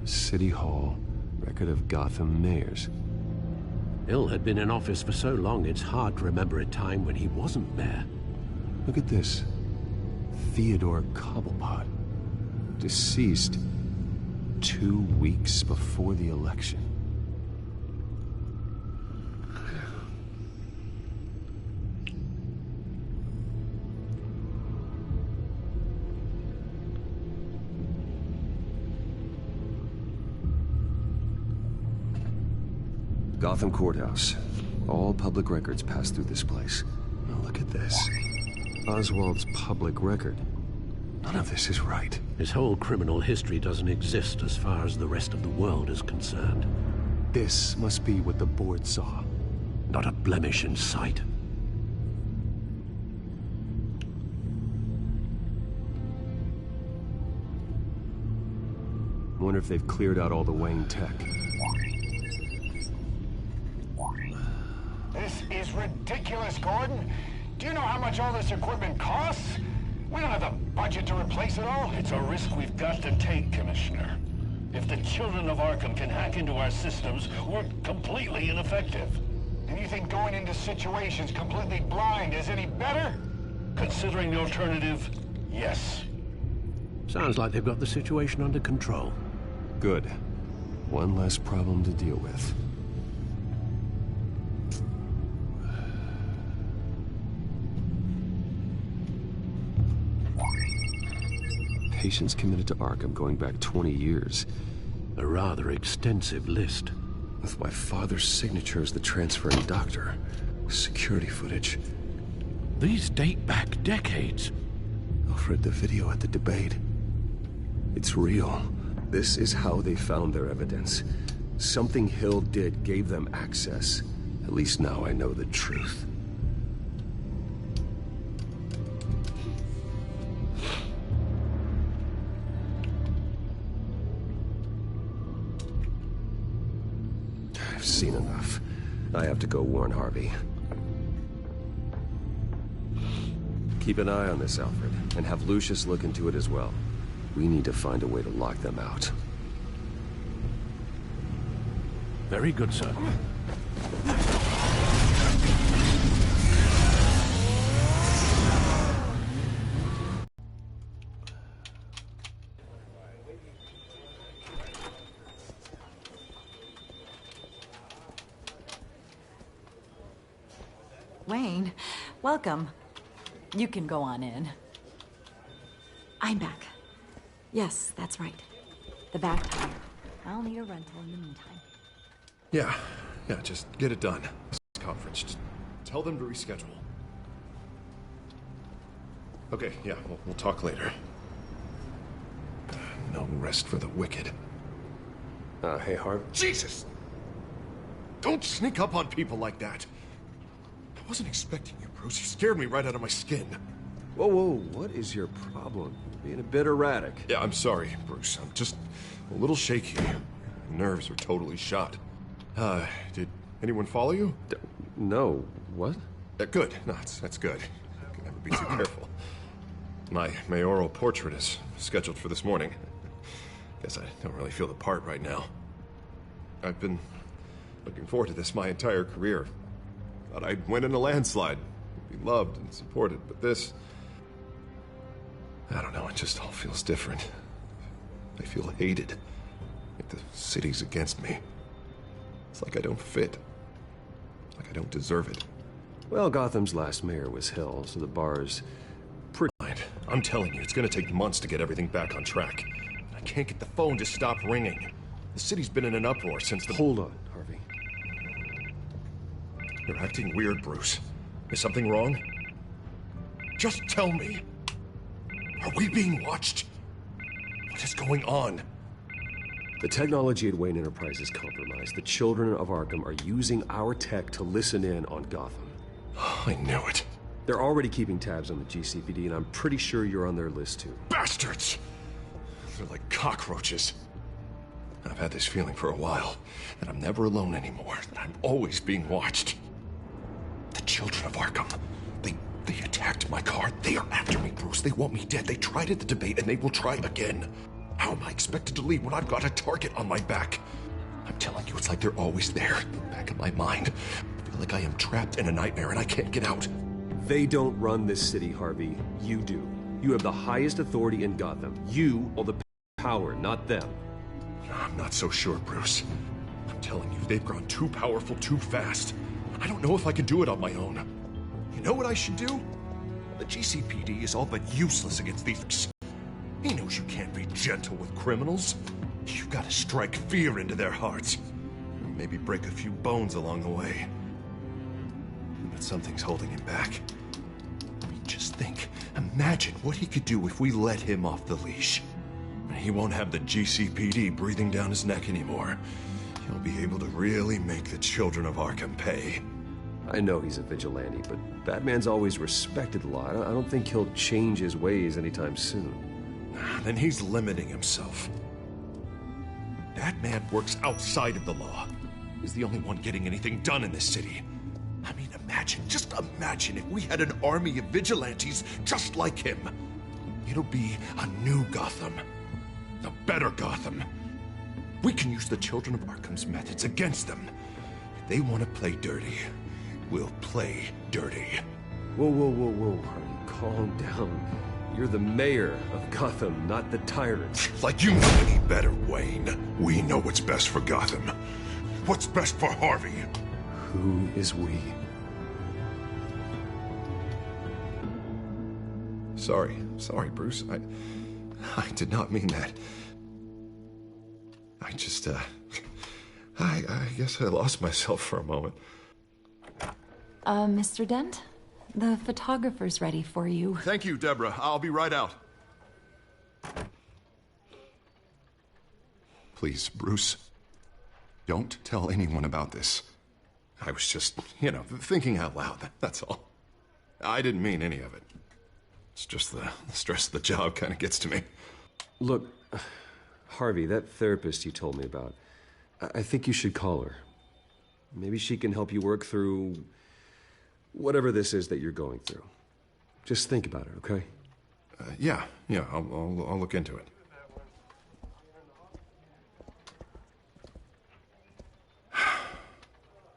Speaker 3: City Hall, record of Gotham mayors.
Speaker 15: Hill had been in office for so long, it's hard to remember a time when he wasn't mayor.
Speaker 3: Look at this. Theodore Cobblepot. Deceased 2 weeks before the election. Gotham Courthouse. All public records pass through this place. Now look at this. Oswald's public record. None of this is right.
Speaker 15: His whole criminal history doesn't exist as far as the rest of the world is concerned.
Speaker 3: This must be what the board saw.
Speaker 15: Not a blemish in sight.
Speaker 3: Wonder if they've cleared out all the Wayne tech.
Speaker 19: This is ridiculous, Gordon. Do you know how much all this equipment costs? We don't have the budget to replace it all.
Speaker 12: It's a risk we've got to take, Commissioner. If the children of Arkham can hack into our systems, we're completely ineffective.
Speaker 19: And you think going into situations completely blind is any better?
Speaker 12: Considering the alternative, yes.
Speaker 15: Sounds like they've got the situation under control.
Speaker 3: Good. One less problem to deal with. Patients committed to Arkham going back 20 years.
Speaker 15: A rather extensive list.
Speaker 3: With my father's signature as the transferring doctor. Security footage.
Speaker 15: These date back decades.
Speaker 3: Alfred, the video at the debate. It's real. This is how they found their evidence. Something Hill did gave them access. At least now I know the truth. I've seen enough. I have to go warn Harvey. Keep an eye on this, Alfred, and have Lucius look into it as well. We need to find a way to lock them out.
Speaker 8: Very good, sir.
Speaker 20: Wayne, welcome. You can go on in.
Speaker 5: I'm back. Yes, that's right. The back tire.
Speaker 20: I'll need a rental in the meantime.
Speaker 4: Yeah, just get it done. This conference, just tell them to reschedule. Okay, yeah, we'll talk later. No rest for the wicked.
Speaker 3: Hey, Harvey.
Speaker 4: Jesus! Don't sneak up on people like that. I wasn't expecting you, Bruce. You scared me right out of my skin.
Speaker 3: Whoa, what is your problem? You're being a bit erratic.
Speaker 4: Yeah, I'm sorry, Bruce. I'm just a little shaky. My nerves are totally shot. Did anyone follow you?
Speaker 3: No. What?
Speaker 4: Good. No, that's good. You can never be too careful. My mayoral portrait is scheduled for this morning. Guess I don't really feel the part right now. I've been looking forward to this my entire career. Thought I'd win in a landslide, be loved and supported, but this... I don't know, it just all feels different. I feel hated. Like the city's against me. It's like I don't fit. Like I don't deserve it.
Speaker 3: Well, Gotham's last mayor was Hill, so the bar's pretty...
Speaker 4: I'm telling you, it's gonna take months to get everything back on track. I can't get the phone to stop ringing. The city's been in an uproar since the...
Speaker 3: Hold on, Harvey.
Speaker 4: You're acting weird, Bruce. Is something wrong? Just tell me. Are we being watched? What is going on?
Speaker 3: The technology at Wayne Enterprise is compromised. The children of Arkham are using our tech to listen in on Gotham.
Speaker 4: I knew it.
Speaker 3: They're already keeping tabs on the GCPD, and I'm pretty sure you're on their list too.
Speaker 4: Bastards! They're like cockroaches. I've had this feeling for a while, that I'm never alone anymore, that I'm always being watched. The children of Arkham, they attacked my car. They are after me, Bruce. They want me dead. They tried at the debate, and they will try again. How am I expected to leave when I've got a target on my back? I'm telling you, it's like they're always there, in the back of my mind. I feel like I am trapped in a nightmare and I can't get out.
Speaker 3: They don't run this city, Harvey. You do. You have the highest authority in Gotham. You hold the power, not them.
Speaker 4: I'm not so sure, Bruce. I'm telling you, they've grown too powerful too fast. I don't know if I can do it on my own. You know what I should do? The GCPD is all but useless against these... He knows you can't be gentle with criminals. You've got to strike fear into their hearts. Maybe break a few bones along the way. But something's holding him back. I mean, just think. Imagine what he could do if we let him off the leash. He won't have the GCPD breathing down his neck anymore. He'll be able to really make the children of Arkham pay.
Speaker 3: I know he's a vigilante, but Batman's always respected the law. I don't think he'll change his ways anytime soon.
Speaker 4: Then he's limiting himself. Batman works outside of the law. He's the only one getting anything done in this city. I mean, just imagine if we had an army of vigilantes just like him. It'll be a new Gotham. A better Gotham. We can use the children of Arkham's methods against them. If they want to play dirty, we'll play dirty.
Speaker 3: Whoa, Harvey, calm down. You're the mayor of Gotham, not the tyrant.
Speaker 4: Like you know any better, Wayne. We know what's best for Gotham. What's best for Harvey?
Speaker 3: Who is we?
Speaker 4: Sorry, Bruce. I did not mean that. I just, I guess I lost myself for a moment.
Speaker 5: Mr. Dent? The photographer's ready for you.
Speaker 4: Thank you, Deborah. I'll be right out. Please, Bruce. Don't tell anyone about this. I was just, thinking out loud, that's all. I didn't mean any of it. It's just the stress of the job kind of gets to me.
Speaker 3: Look, Harvey, that therapist you told me about, I think you should call her. Maybe she can help you work through whatever this is that you're going through. Just think about it, okay?
Speaker 4: Yeah, I'll look into it.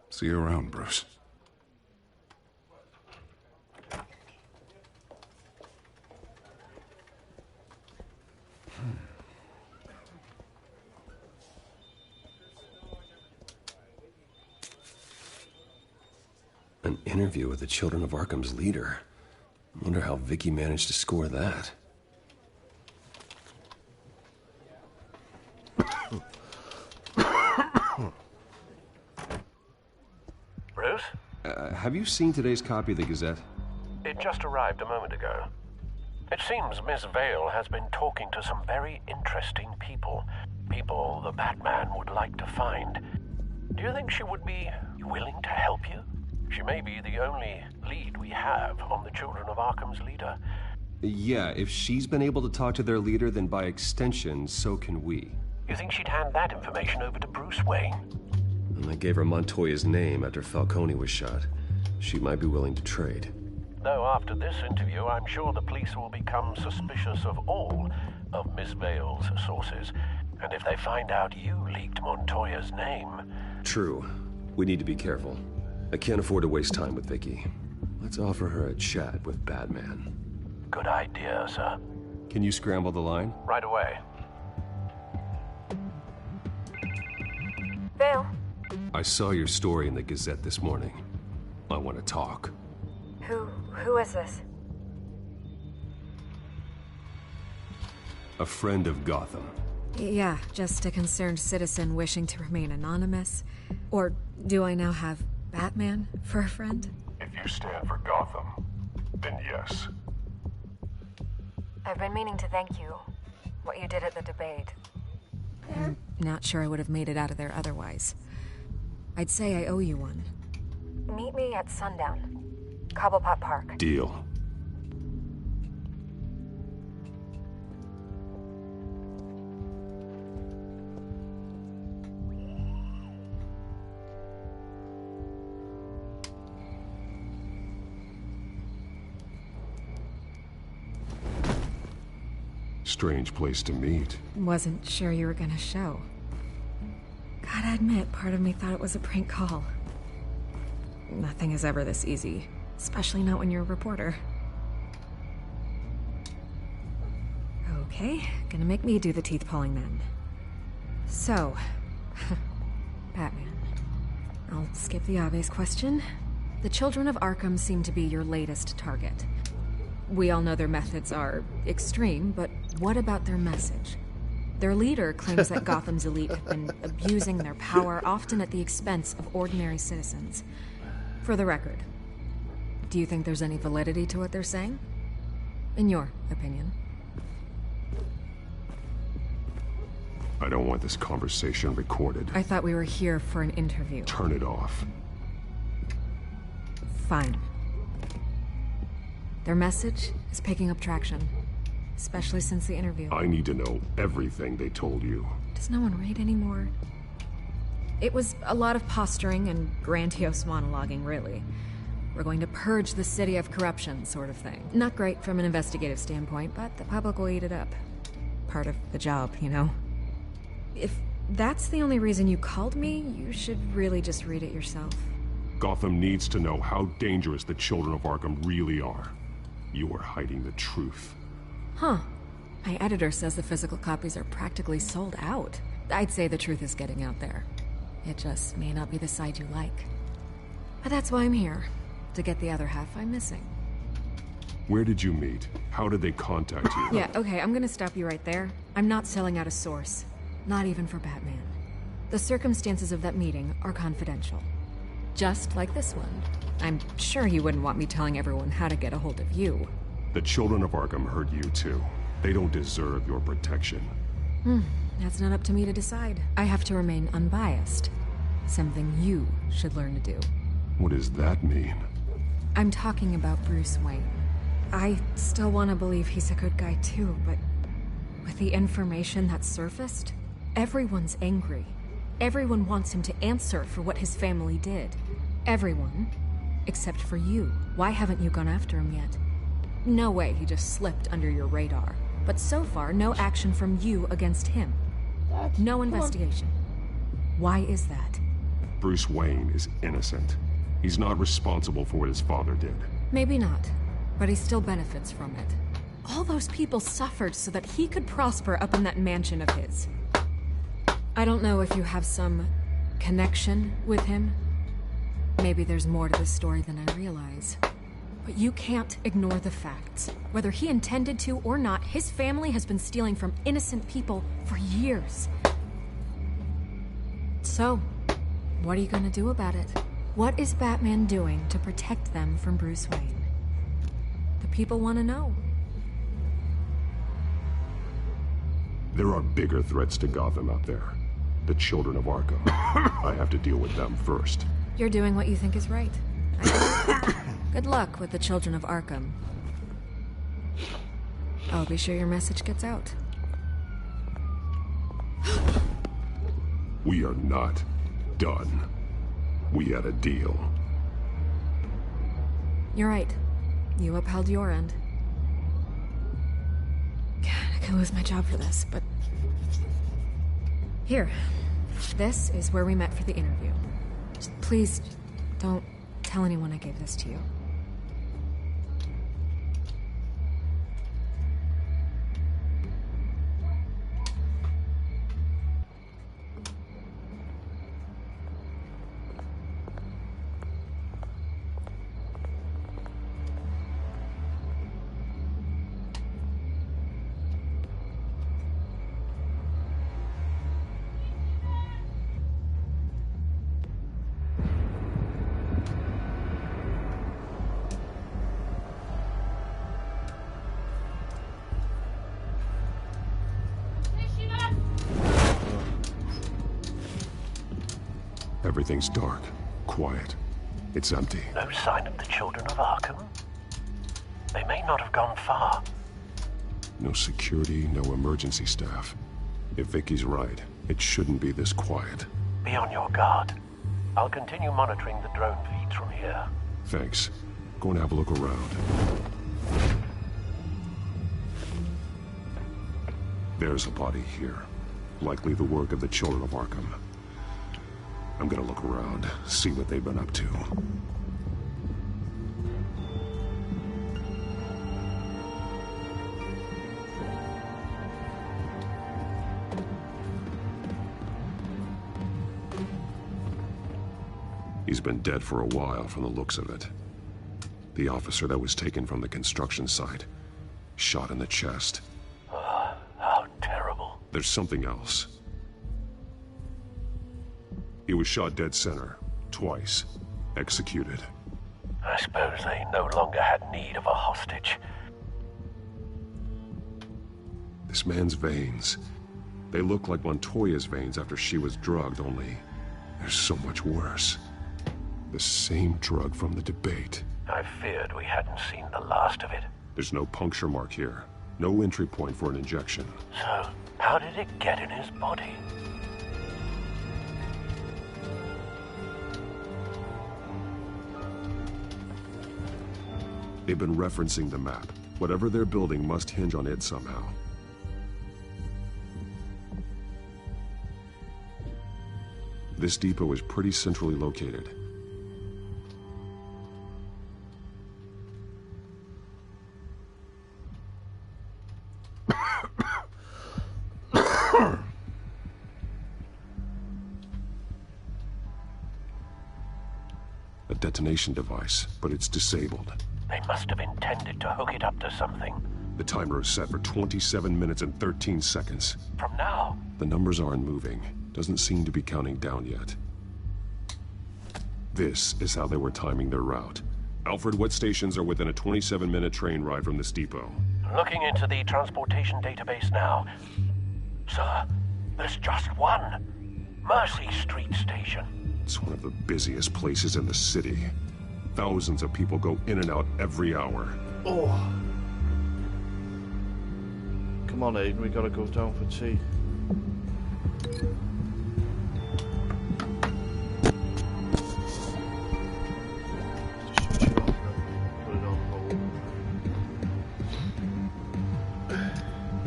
Speaker 4: See you around, Bruce.
Speaker 3: An interview with the Children of Arkham's leader. I wonder how Vicky managed to score that.
Speaker 15: Bruce?
Speaker 3: Have you seen today's copy of the Gazette?
Speaker 15: It just arrived a moment ago. It seems Miss Vale has been talking to some very interesting people. People the Batman would like to find. Do you think she would be willing to help you? She may be the only lead we have on the Children of Arkham's leader.
Speaker 3: Yeah, if she's been able to talk to their leader, then by extension, so can we.
Speaker 15: You think she'd hand that information over to Bruce Wayne?
Speaker 3: And I gave her Montoya's name after Falcone was shot. She might be willing to trade.
Speaker 15: Though after this interview, I'm sure the police will become suspicious of all of Miss Vale's sources. And if they find out you leaked Montoya's name...
Speaker 3: True. We need to be careful. I can't afford to waste time with Vicky. Let's offer her a chat with Batman.
Speaker 15: Good idea, sir.
Speaker 3: Can you scramble the line?
Speaker 15: Right away.
Speaker 14: Vale?
Speaker 3: I saw your story in the Gazette this morning. I want to talk.
Speaker 14: Who is this?
Speaker 3: A friend of Gotham.
Speaker 14: Yeah, just a concerned citizen wishing to remain anonymous. Or do I now have Batman for a friend?
Speaker 13: If you stand for Gotham, then yes.
Speaker 14: I've been meaning to thank you. What you did at the debate. I'm not sure I would have made it out of there otherwise. I'd say I owe you one. Meet me at sundown. Cobblepot Park.
Speaker 3: Deal.
Speaker 13: Strange place to meet.
Speaker 14: Wasn't sure you were gonna show. Gotta admit, part of me thought it was a prank call. Nothing is ever this easy, especially not when you're a reporter. Okay, gonna make me do the teeth pulling then. So, Batman. I'll skip the obvious question. The Children of Arkham seem to be your latest target. We all know their methods are extreme, but what about their message? Their leader claims that Gotham's elite have been abusing their power, often at the expense of ordinary citizens. For the record, do you think there's any validity to what they're saying? In your opinion?
Speaker 13: I don't want this conversation recorded.
Speaker 14: I thought we were here for an interview.
Speaker 13: Turn it off.
Speaker 14: Fine. Their message is picking up traction, especially since the interview.
Speaker 13: I need to know everything they told you.
Speaker 14: Does no one read anymore? It was a lot of posturing and grandiose monologuing, really. We're going to purge the city of corruption, sort of thing. Not great from an investigative standpoint, but the public will eat it up. Part of the job, you know? If that's the only reason you called me, you should really just read it yourself.
Speaker 13: Gotham needs to know how dangerous the Children of Arkham really are. You are hiding the truth.
Speaker 14: Huh. My editor says the physical copies are practically sold out. I'd say the truth is getting out there. It just may not be the side you like. But that's why I'm here. To get the other half I'm missing.
Speaker 13: Where did you meet? How did they contact you?
Speaker 14: Yeah, okay, I'm gonna stop you right there. I'm not selling out a source. Not even for Batman. The circumstances of that meeting are confidential. Just like this one. I'm sure you wouldn't want me telling everyone how to get a hold of you.
Speaker 13: The Children of Arkham heard you too. They don't deserve your protection.
Speaker 14: that's not up to me to decide. I have to remain unbiased. Something you should learn to do.
Speaker 13: What does that mean?
Speaker 14: I'm talking about Bruce Wayne. I still want to believe he's a good guy too, but with the information that surfaced, everyone's angry. Everyone wants him to answer for what his family did. Everyone, except for you. Why haven't you gone after him yet? No way he just slipped under your radar. But so far, no action from you against him. No investigation. Why is that?
Speaker 13: Bruce Wayne is innocent. He's not responsible for what his father did.
Speaker 14: Maybe not, but he still benefits from it. All those people suffered so that he could prosper up in that mansion of his. I don't know if you have some connection with him. Maybe there's more to this story than I realize. But you can't ignore the facts. Whether he intended to or not, his family has been stealing from innocent people for years. So, what are you gonna do about it? What is Batman doing to protect them from Bruce Wayne? The people want to know.
Speaker 13: There are bigger threats to Gotham out there. The children of Arkham. I have to deal with them first.
Speaker 14: You're doing what you think is right. Good luck with the children of Arkham. I'll be sure your message gets out.
Speaker 13: We are not done. We had a deal.
Speaker 14: You're right. You upheld your end. God, I could lose my job for this, but... Here. This is where we met for the interview. Just please, don't tell anyone I gave this to you.
Speaker 13: Everything's dark, quiet. It's empty.
Speaker 15: No sign of the children of Arkham? They may not have gone far.
Speaker 13: No security, no emergency staff. If Vicky's right, it shouldn't be this quiet.
Speaker 15: Be on your guard. I'll continue monitoring the drone feeds from here.
Speaker 13: Thanks. Go and have a look around. There's a body here. Likely the work of the children of Arkham. I'm gonna look around, see what they've been up to. He's been dead for a while from the looks of it. The officer that was taken from the construction site, shot in the chest.
Speaker 15: How terrible.
Speaker 13: There's something else. He was shot dead center, twice, executed.
Speaker 15: I suppose they no longer had need of a hostage.
Speaker 13: This man's veins, they look like Montoya's veins after she was drugged, only they're so much worse. The same drug from the debate.
Speaker 15: I feared we hadn't seen the last of it.
Speaker 13: There's no puncture mark here, no entry point for an injection.
Speaker 15: So, how did it get in his body?
Speaker 13: They've been referencing the map. Whatever they're building must hinge on it somehow. This depot is pretty centrally located. A detonation device, but it's disabled.
Speaker 15: They must have intended to hook it up to something.
Speaker 13: The timer is set for 27 minutes and 13 seconds.
Speaker 15: From now?
Speaker 13: The numbers aren't moving. Doesn't seem to be counting down yet. This is how they were timing their route. Alfred, what stations are within a 27-minute train ride from this depot?
Speaker 15: Looking into the transportation database now. Sir, There's just one. Mercy Street Station.
Speaker 13: It's one of the busiest places in the city. Thousands of people go in and out every hour.
Speaker 2: Oh. Come on, Aidan, we gotta go down for tea.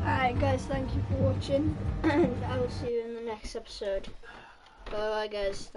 Speaker 1: Alright guys, thank you for watching, and I will see you in the next episode. Bye guys.